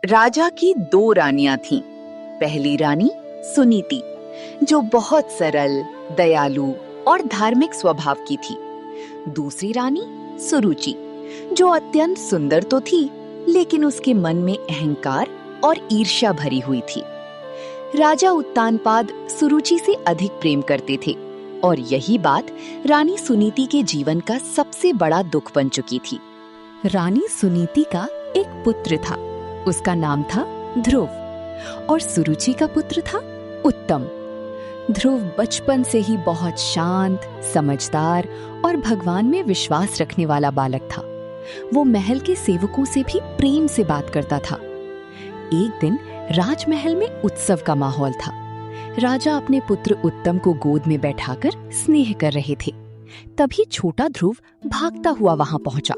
राजा की 2 रानियां थीं। पहली रानी सुनीति, जो बहुत सरल, दयालु और धार्मिक स्वभाव की थी। दूसरी रानी सुरुचि, जो अत्यंत सुंदर तो थी, लेकिन उसके मन में अहंकार और ईर्ष्या भरी हुई थी। राजा उत्तानपाद सुरुचि से अधिक प्रेम करते थे और यही बात रानी सुनीति के जीवन का सबसे बड़ा दुख बन चुकी थी। रानी सुनीति का एक पुत्र था, उसका नाम था ध्रुव, और सुरुचि का पुत्र था उत्तम। ध्रुव बचपन से ही बहुत शांत, समझदार और भगवान में विश्वास रखने वाला बालक था। वो महल के सेवकों से भी प्रेम से बात करता था। एक दिन राजमहल में उत्सव का माहौल था। राजा अपने पुत्र उत्तम को गोद में बैठाकर स्नेह कर रहे थे। तभी छोटा ध्रुव भागता हुआ वहां पहुंचा।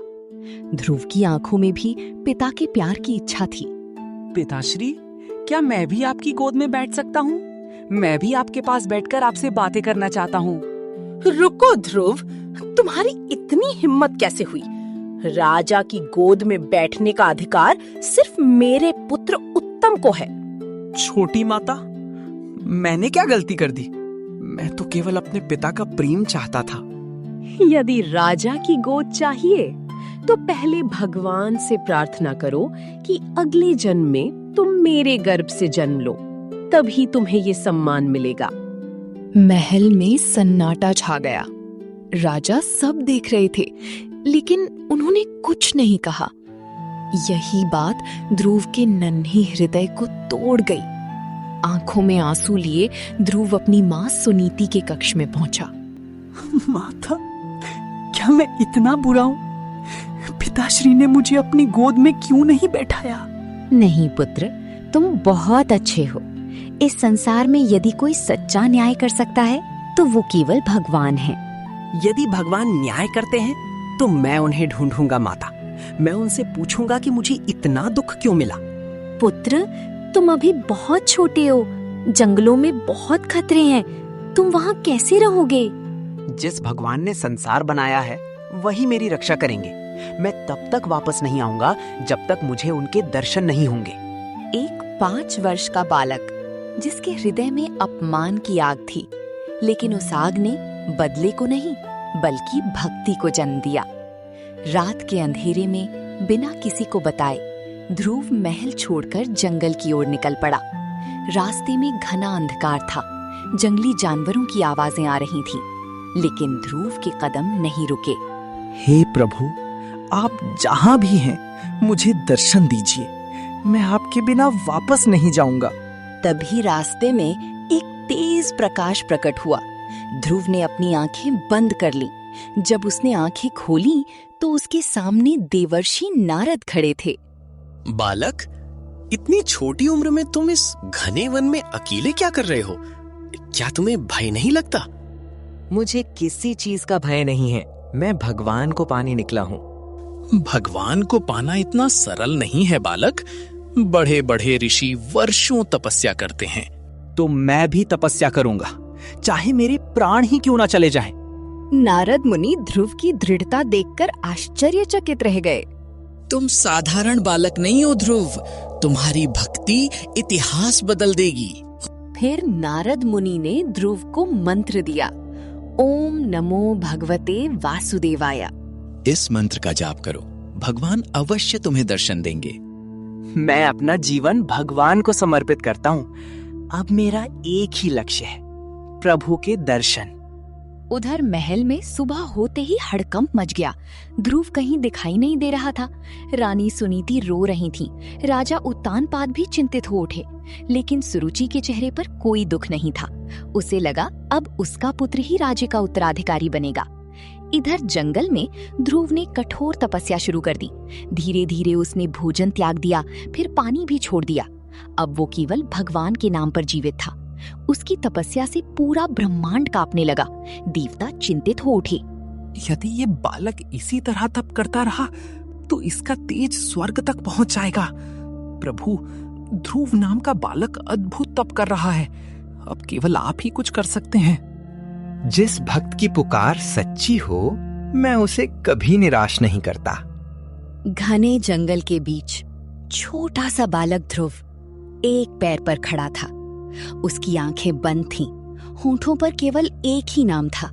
ध्रुव की आंखों में भी पिता के प्यार की इच्छा थी। पिताश्री, क्या मैं भी आपकी गोद में बैठ सकता हूँ? मैं भी आपके पास बैठकर आपसे बातें करना चाहता हूँ। रुको ध्रुव, तुम्हारी इतनी हिम्मत कैसे हुई? राजा की गोद में बैठने का अधिकार सिर्फ मेरे पुत्र उत्तम को है। छोटी माता, मैंने क्या गलती कर दी? मैं तो केवल अपने पिता का प्रेम चाहता था। यदि राजा की गोद चाहिए तो पहले भगवान से प्रार्थना करो कि अगले जन्म में तुम मेरे गर्भ से जन्म लो, तभी तुम्हें ये सम्मान मिलेगा। महल में सन्नाटा छा गया। राजा सब देख रहे थे, लेकिन उन्होंने कुछ नहीं कहा। यही बात ध्रुव के नन्हे हृदय को तोड़ गई। आंखों में आंसू लिए ध्रुव अपनी माँ सुनीति के कक्ष में पहुंचा। माता, क्या मैं इतना बुरा हूँ? पिताश्री ने मुझे अपनी गोद में क्यों नहीं बैठाया? नहीं पुत्र, तुम बहुत अच्छे हो। इस संसार में यदि कोई सच्चा न्याय कर सकता है तो वो केवल भगवान है। यदि भगवान न्याय करते हैं तो मैं उन्हें ढूंढूंगा माता। मैं उनसे पूछूंगा कि मुझे इतना दुख क्यों मिला। पुत्र, तुम अभी बहुत छोटे हो। जंगलों में बहुत खतरे हैं। तुम वहाँ कैसे रहोगे? जिस भगवान ने संसार बनाया है वही मेरी रक्षा करेंगे। मैं तब तक वापस नहीं आऊंगा जब तक मुझे उनके दर्शन नहीं होंगे। एक 5 वर्ष का बालक, जिसके हृदय में अपमान की आग थी, लेकिन उस आग ने बदले को नहीं बल्कि भक्ति को जन्म दिया। रात के अंधेरे में बिना किसी को बताए ध्रुव महल छोड़कर जंगल की ओर निकल पड़ा। रास्ते में घना अंधकार था। जंगली जानवरों की आवाजें आ रही थीं, लेकिन ध्रुव के कदम नहीं रुके। हे प्रभु, आप जहाँ भी हैं मुझे दर्शन दीजिए। मैं आपके बिना वापस नहीं जाऊंगा। तभी रास्ते में एक तेज प्रकाश प्रकट हुआ। ध्रुव ने अपनी आंखें बंद कर ली। जब उसने आंखें खोली तो उसके सामने देवर्षि नारद खड़े थे। बालक, इतनी छोटी उम्र में तुम इस घने वन में अकेले क्या कर रहे हो? क्या तुम्हें भय नहीं लगता? मुझे किसी चीज का भय नहीं है। मैं भगवान को पाने निकला हूँ। भगवान को पाना इतना सरल नहीं है बालक। बड़े बड़े ऋषि वर्षों तपस्या करते हैं। तो मैं भी तपस्या करूंगा, चाहे मेरे प्राण ही क्यों ना चले जाएं। नारद मुनि ध्रुव की दृढ़ता देखकर आश्चर्यचकित रह गए। तुम साधारण बालक नहीं हो ध्रुव। तुम्हारी भक्ति इतिहास बदल देगी। फिर नारद मुनि ने ध्रुव को मंत्र दिया, ओम नमो भगवते वासुदेवाय। इस मंत्र का जाप करो, भगवान अवश्य तुम्हें दर्शन देंगे। मैं अपना जीवन भगवान को समर्पित करता हूँ। अब मेरा एक ही लक्ष्य है, प्रभु के दर्शन। उधर महल में सुबह होते ही हड़कंप मच गया। ध्रुव कहीं दिखाई नहीं दे रहा था। रानी सुनीति रो रही थी। राजा उत्तानपाद भी चिंतित हो उठे, लेकिन सुरुचि के चेहरे पर कोई दुख नहीं था। उसे लगा अब उसका पुत्र ही राज्य का उत्तराधिकारी बनेगा। इधर जंगल में ध्रुव ने कठोर तपस्या शुरू कर दी। धीरे धीरे उसने भोजन त्याग दिया, फिर पानी भी छोड़ दिया। अब वो केवल भगवान के नाम पर जीवित था। उसकी तपस्या से पूरा ब्रह्मांड कांपने लगा। देवता चिंतित हो उठे। यदि ये बालक इसी तरह तप करता रहा तो इसका तेज स्वर्ग तक पहुंच जाएगा। प्रभु, ध्रुव नाम का बालक अद्भुत तप कर रहा है। अब केवल आप ही कुछ कर सकते हैं। जिस भक्त की पुकार सच्ची हो, मैं उसे कभी निराश नहीं करता। घने जंगल के बीच छोटा सा बालक ध्रुव एक पैर पर खड़ा था। उसकी आंखें बंद थीं, होठों पर केवल एक ही नाम था,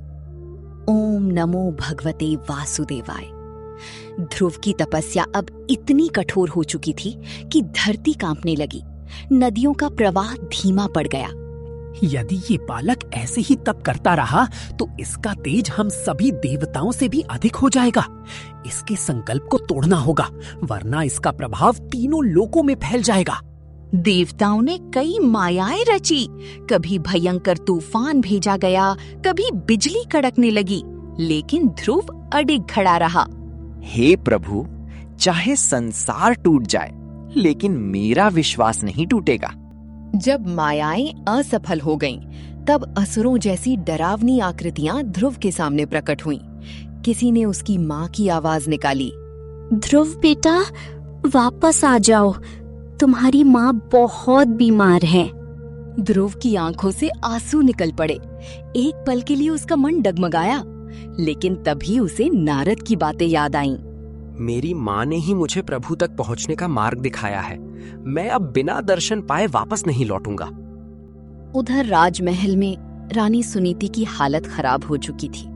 ओम नमो भगवते वासुदेवाय। ध्रुव की तपस्या अब इतनी कठोर हो चुकी थी कि धरती कांपने लगी, नदियों का प्रवाह धीमा पड़ गया। यदि ये बालक ऐसे ही तप करता रहा तो इसका तेज हम सभी देवताओं से भी अधिक हो जाएगा। इसके संकल्प को तोड़ना होगा, वरना इसका प्रभाव तीनों लोकों में फैल जाएगा। देवताओं ने कई मायाएं रची। कभी भयंकर तूफान भेजा गया, कभी बिजली कड़कने लगी, लेकिन ध्रुव अडिग खड़ा रहा। हे प्रभु, चाहे संसार टूट जाए, लेकिन मेरा विश्वास नहीं टूटेगा। जब मायाएं असफल हो गईं, तब असुरों जैसी डरावनी आकृतियां ध्रुव के सामने प्रकट हुईं। किसी ने उसकी माँ की आवाज निकाली, ध्रुव बेटा, वापस आ जाओ, तुम्हारी माँ बहुत बीमार है। ध्रुव की आंखों से आंसू निकल पड़े। एक पल के लिए उसका मन डगमगाया, लेकिन तभी उसे नारद की बातें याद आईं। मेरी माँ ने ही मुझे प्रभु तक पहुँचने का मार्ग दिखाया है। मैं अब बिना दर्शन पाए वापस नहीं लौटूंगा। उधर राजमहल में रानी सुनीति की हालत खराब हो चुकी थी।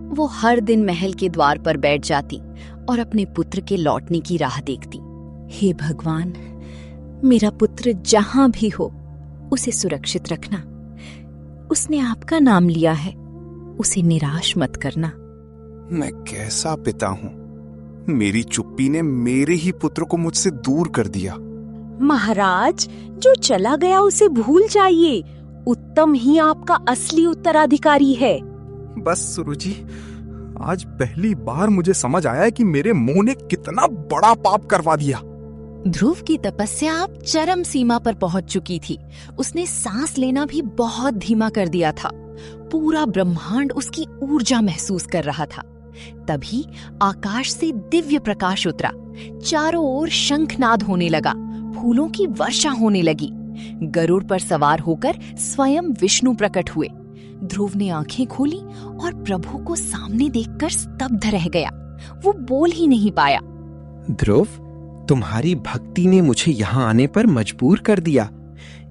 वो हर दिन महल के द्वार पर बैठ जाती और अपने पुत्र के लौटने की राह देखती। हे भगवान, मेरा पुत्र जहां भी हो उसे सुरक्षित रखना। उसने आपका नाम लिया है, उसे निराश मत करना। मैं कैसा पिता हूँ, मेरी चुप्पी ने मेरे ही पुत्र को मुझसे दूर कर दिया। महाराज, जो चला गया उसे भूल जाइए। उत्तम ही आपका असली उत्तराधिकारी है। बस सुरुचि, आज पहली बार मुझे समझ आया कि मेरे मुंह ने कितना बड़ा पाप करवा दिया। ध्रुव की तपस्या अब चरम सीमा पर पहुंच चुकी थी। उसने सांस लेना भी बहुत धीमा कर दिया था। पूरा ब्रह्मांड उसकी ऊर्जा महसूस कर रहा था। तभी आकाश से दिव्य प्रकाश उतरा। चारों ओर शंखनाद होने लगा, फूलों की वर्षा होने लगी। गरुड़ पर सवार होकर स्वयं विष्णु प्रकट हुए। ध्रुव ने आंखें खोली और प्रभु को सामने देखकर स्तब्ध रह गया। वो बोल ही नहीं पाया। ध्रुव, तुम्हारी भक्ति ने मुझे यहाँ आने पर मजबूर कर दिया।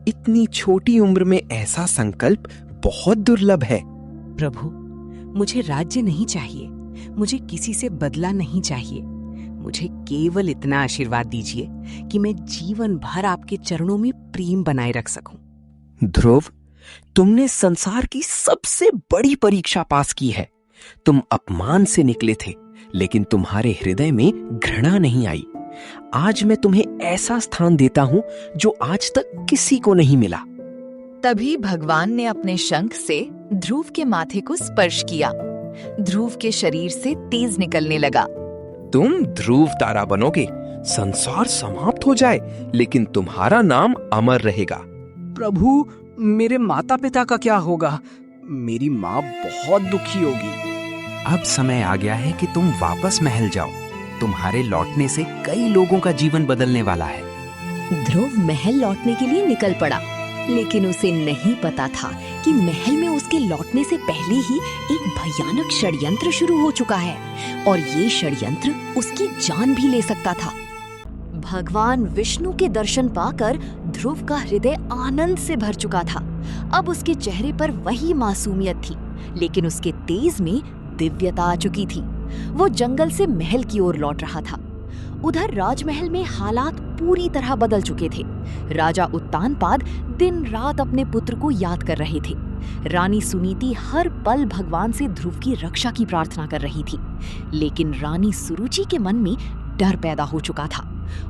इतनी छोटी उम्र में ऐसा संकल्प बहुत दुर्लभ है। प्रभु, मुझे राज्य नहीं चाहिए, मुझे किसी से बदला नहीं चाहिए। मुझे केवल इतना आशीर्वाद दीजिए कि मैं जीवन भर आपके चरणों में प्रेम बनाए रख सकूं। ध्रुव, तुमने संसार की सबसे बड़ी परीक्षा पास की है। तुम अपमान से निकले थे, लेकिन तुम्हारे हृदय में घृणा नहीं आई। आज मैं तुम्हें ऐसा स्थान देता हूं जो आज तक किसी को नहीं मिला। तभी भगवान ने अपने शंख से ध्रुव के माथे को स्पर्श किया। ध्रुव के शरीर से तेज निकलने लगा। तुम ध्रुव तारा बनोगे, संसार समाप्त हो जाए, लेकिन तुम्हारा नाम अमर रहेगा। प्रभु, मेरे माता पिता का क्या होगा? मेरी माँ बहुत दुखी होगी। अब समय आ गया है कि तुम वापस महल जाओ। तुम्हारे लौटने से कई लोगों का जीवन बदलने वाला है। ध्रुव महल लौटने के लिए निकल पड़ा, लेकिन उसे नहीं पता था कि महल में उसके लौटने से पहले ही एक भयानक षड्यंत्र शुरू हो चुका है और ये षड्यंत्र उसकी जान भी ले सकता था। भगवान विष्णु के दर्शन पाकर ध्रुव का हृदय आनंद से भर चुका था। अब उसके चेहरे पर वही मासूमियत थी, लेकिन उसके तेज में दिव्यता आ चुकी थी। वो जंगल से महल की ओर लौट रहा था। उधर राजमहल में हालात पूरी तरह बदल चुके थे। राजा उत्तानपाद दिन रात अपने पुत्र को याद कर रहे थे। रानी सुनीति हर पल भगवान से ध्रुव की रक्षा की प्रार्थना कर रही थी, लेकिन रानी सुरुचि के मन में डर पैदा हो चुका था।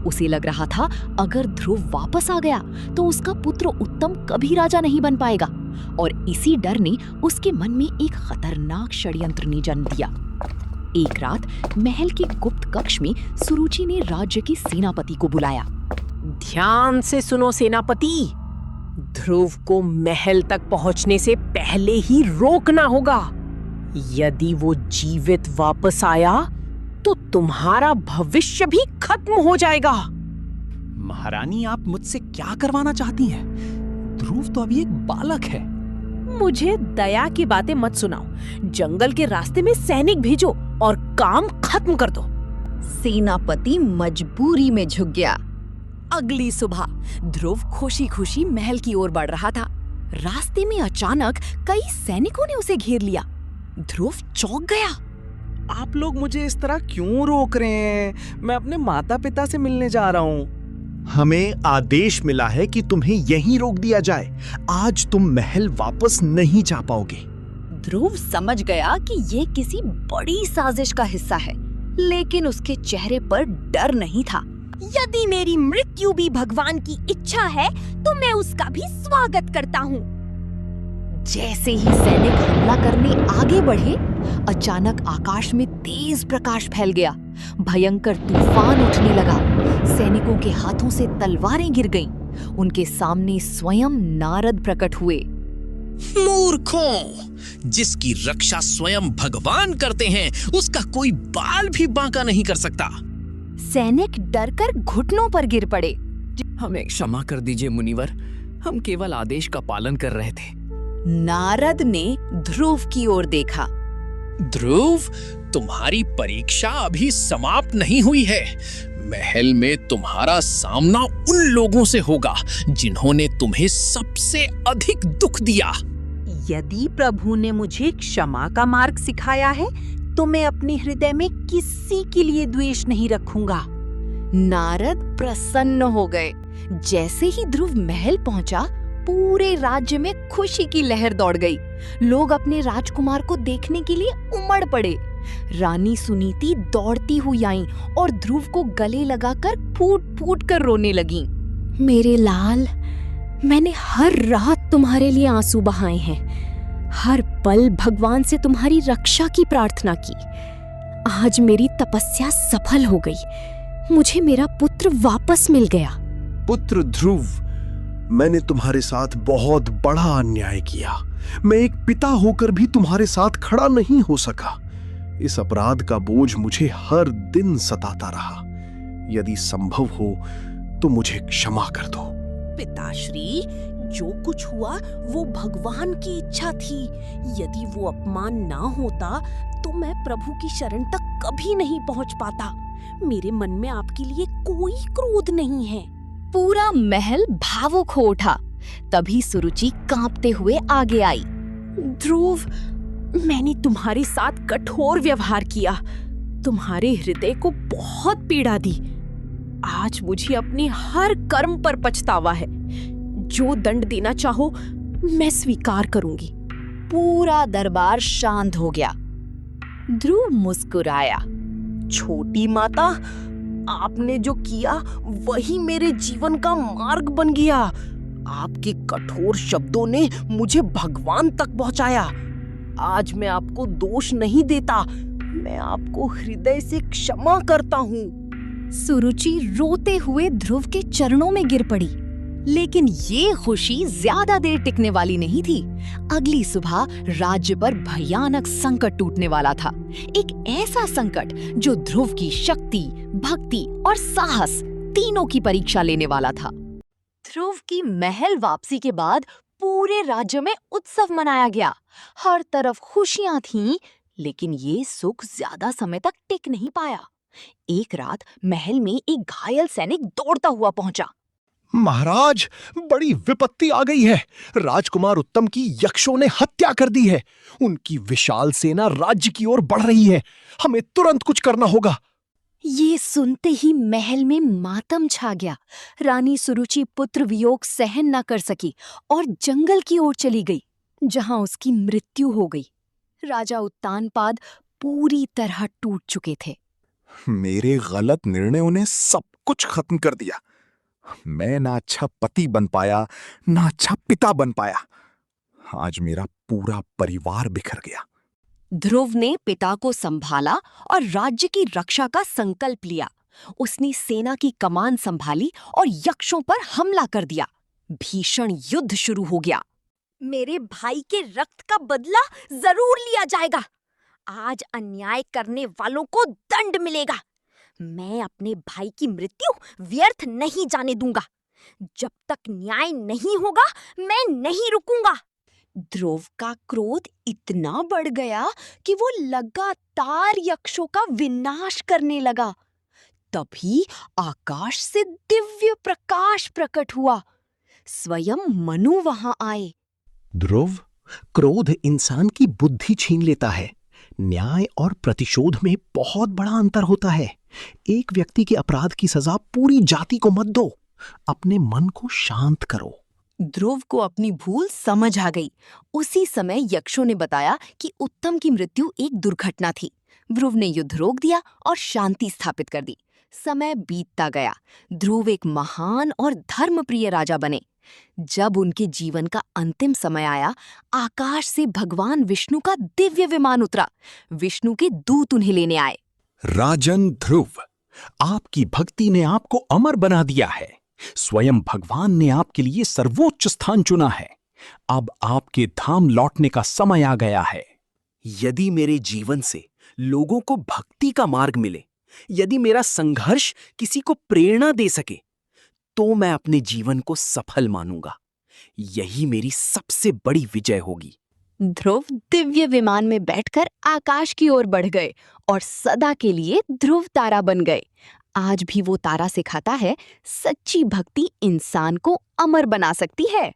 उसे लग रहा था अगर ध्रुव वापस आ गया तो उसका पुत्र उत्तम कभी राजा नहीं बन पाएगा, और इसी डर ने उसके मन में एक खतरनाक षड्यंत्र ने जन्म दिया। एक रात महल के गुप्त कक्ष में सुरुचि ने राज्य के सेनापति को बुलाया। ध्यान से सुनो सेनापति, ध्रुव को महल तक पहुंचने से पहले ही रोकना होगा। यदि वो जीवित वापस आया तो तुम्हारा भविष्य भी खत्म हो जाएगा। महारानी, आप मुझसे क्या करवाना चाहती हैं? ध्रुव तो अभी एक बालक है। मुझे दया की बातें मत सुनाओ। जंगल के रास्ते में सैनिक भेजो और काम खत्म कर दो। सेनापति मजबूरी में झुक गया। अगली सुबह ध्रुव खुशी खुशी महल की ओर बढ़ रहा था। रास्ते में अचानक कई सैनिकों ने उसे घेर लिया। ध्रुव चौंक गया। आप लोग मुझे इस तरह क्यों रोक रहे हैं? मैं अपने माता पिता से मिलने जा रहा हूँ। हमें आदेश मिला है कि तुम्हें यहीं रोक दिया जाए। आज तुम महल वापस नहीं जा पाओगे। ध्रुव समझ गया कि ये किसी बड़ी साजिश का हिस्सा है, लेकिन उसके चेहरे पर डर नहीं था। यदि मेरी मृत्यु भी भगवान की इच्छा है तो मैं उसका भी स्वागत करता हूँ। जैसे ही सैनिक हमला करने आगे बढ़े, अचानक आकाश में तेज प्रकाश फैल गया। भयंकर तूफान उठने लगा। सैनिकों के हाथों से तलवारें गिर गईं। उनके सामने स्वयं नारद प्रकट हुए। मूर्खों, जिसकी रक्षा स्वयं भगवान करते हैं, उसका कोई बाल भी बांका नहीं कर सकता। सैनिक डरकर घुटनों पर गिर पड़े। हमें क्षमा कर दीजिए मुनिवर, हम केवल आदेश का पालन कर रहे थे। नारद ने ध्रुव की ओर देखा। ध्रुव, तुम्हारी परीक्षा अभी समाप्त नहीं हुई है। महल में तुम्हारा सामना उन लोगों से होगा जिन्होंने तुम्हें सबसे अधिक दुख दिया। यदि प्रभु ने मुझे क्षमा का मार्ग सिखाया है तो मैं अपने हृदय में किसी के लिए द्वेष नहीं रखूंगा। नारद प्रसन्न हो गए। जैसे ही ध्रुव महल पहुंचा, पूरे राज्य में खुशी की लहर दौड़ गई। लोग अपने राजकुमार को देखने के लिए उमड़ पड़े। रानी सुनीति दौड़ती हुई आईं और ध्रुव को गले लगाकर फूट-फूट कर रोने लगीं। मेरे लाल, मैंने हर रात तुम्हारे लिए आंसू बहाए हैं। हर पल भगवान से तुम्हारी रक्षा की प्रार्थना की। आज मेरी तपस्या सफल हो गई। मुझे मेरा पुत्र वापस मिल गया। पुत्र ध्रुव, मैंने तुम्हारे साथ बहुत बड़ा अन्याय किया। मैं एक पिता होकर भी तुम्हारे साथ खड़ा नहीं हो सका। इस अपराध का बोझ मुझे हर दिन सताता रहा। यदि संभव हो तो मुझे क्षमा कर दो। पिताश्री, जो कुछ हुआ वो भगवान की इच्छा थी। यदि वो अपमान ना होता तो मैं प्रभु की शरण तक कभी नहीं पहुंच पाता। मेरे मन में आपके लिए कोई क्रोध नहीं है। पूरा महल भावुक हो उठा। तभी सुरुचि कांपते हुए आगे आई। ध्रुव, मैंने तुम्हारे साथ कठोर व्यवहार किया, तुम्हारे हृदय को बहुत पीड़ा दी। आज मुझे अपने हर कर्म पर पछतावा है। जो दंड देना चाहो मैं स्वीकार करूंगी। पूरा दरबार शांत हो गया। ध्रुव मुस्कुराया। छोटी माता, आपने जो किया वही मेरे जीवन का मार्ग बन गया। आपके कठोर शब्दों ने मुझे भगवान तक पहुंचाया। आज मैं आपको दोष नहीं देता, मैं आपको हृदय से क्षमा करता हूँ। सुरुचि रोते हुए ध्रुव के चरणों में गिर पड़ी। लेकिन ये खुशी ज्यादा देर टिकने वाली नहीं थी। अगली सुबह राज्य पर भयानक संकट टूटने वाला था। एक ऐसा संकट जो ध्रुव की शक्ति, भक्ति और साहस तीनों की परीक्षा लेने वाला था। ध्रुव की महल वापसी के बाद पूरे राज्य में उत्सव मनाया गया। हर तरफ खुशियां थीं, लेकिन ये सुख ज्यादा समय तक टिक नहीं पाया। एक रात महल में एक घायल सैनिक दौड़ता हुआ पहुंचा। महाराज, बड़ी विपत्ति आ गई है। राजकुमार उत्तम की यक्षों ने हत्या कर दी है। उनकी विशाल सेना राज्य की ओर बढ़ रही है। हमें तुरंत कुछ करना होगा। ये सुनते ही महल में मातम छा गया। रानी सुरुचि पुत्र वियोग सहन न कर सकी और जंगल की ओर चली गई, जहां उसकी मृत्यु हो गई। राजा उत्तानपाद पूरी तरह टूट चुके थे। मेरे गलत निर्णयों ने सब कुछ खत्म कर दिया। मैं ना अच्छा पति बन पाया, ना अच्छा पिता बन पाया। आज मेरा पूरा परिवार बिखर गया। ध्रुव ने पिता को संभाला और राज्य की रक्षा का संकल्प लिया। उसने सेना की कमान संभाली और यक्षों पर हमला कर दिया। भीषण युद्ध शुरू हो गया। मेरे भाई के रक्त का बदला जरूर लिया जाएगा। आज अन्याय करने वालों को दंड मिलेगा। मैं अपने भाई की मृत्यु व्यर्थ नहीं जाने दूंगा। जब तक न्याय नहीं होगा मैं नहीं रुकूंगा। ध्रुव का क्रोध इतना बढ़ गया कि वो लगातार यक्षों का विनाश करने लगा। तभी आकाश से दिव्य प्रकाश प्रकट हुआ। स्वयं मनु वहां आए। ध्रुव, क्रोध इंसान की बुद्धि छीन लेता है। न्याय और प्रतिशोध में बहुत बड़ा अंतर होता है। एक व्यक्ति के अपराध की सजा पूरी जाति को मत दो। अपने मन को शांत करो। ध्रुव को अपनी भूल समझ आ गई। उसी समय यक्षों ने बताया कि उत्तम की मृत्यु एक दुर्घटना थी। ध्रुव ने युद्ध रोक दिया और शांति स्थापित कर दी। समय बीतता गया। ध्रुव एक महान और धर्मप्रिय राजा बने। जब उनके जीवन का अंतिम समय आया, आकाश से भगवान विष्णु का दिव्य विमान उतरा। विष्णु के दूत उन्हें लेने आए। राजन ध्रुव, आपकी भक्ति ने आपको अमर बना दिया है। स्वयं भगवान ने आपके लिए सर्वोच्च स्थान चुना है। अब आपके धाम लौटने का समय आ गया है। यदि मेरे जीवन से लोगों को भक्ति का मार्ग मिले, यदि मेरा संघर्ष किसी को प्रेरणा दे सके, तो मैं अपने जीवन को सफल मानूंगा। यही मेरी सबसे बड़ी विजय होगी। ध्रुव दिव्य विमान में बैठकर आकाश की ओर बढ़ गए और सदा के लिए ध्रुव तारा बन गए। आज भी वो तारा सिखाता है, सच्ची भक्ति इंसान को अमर बना सकती है।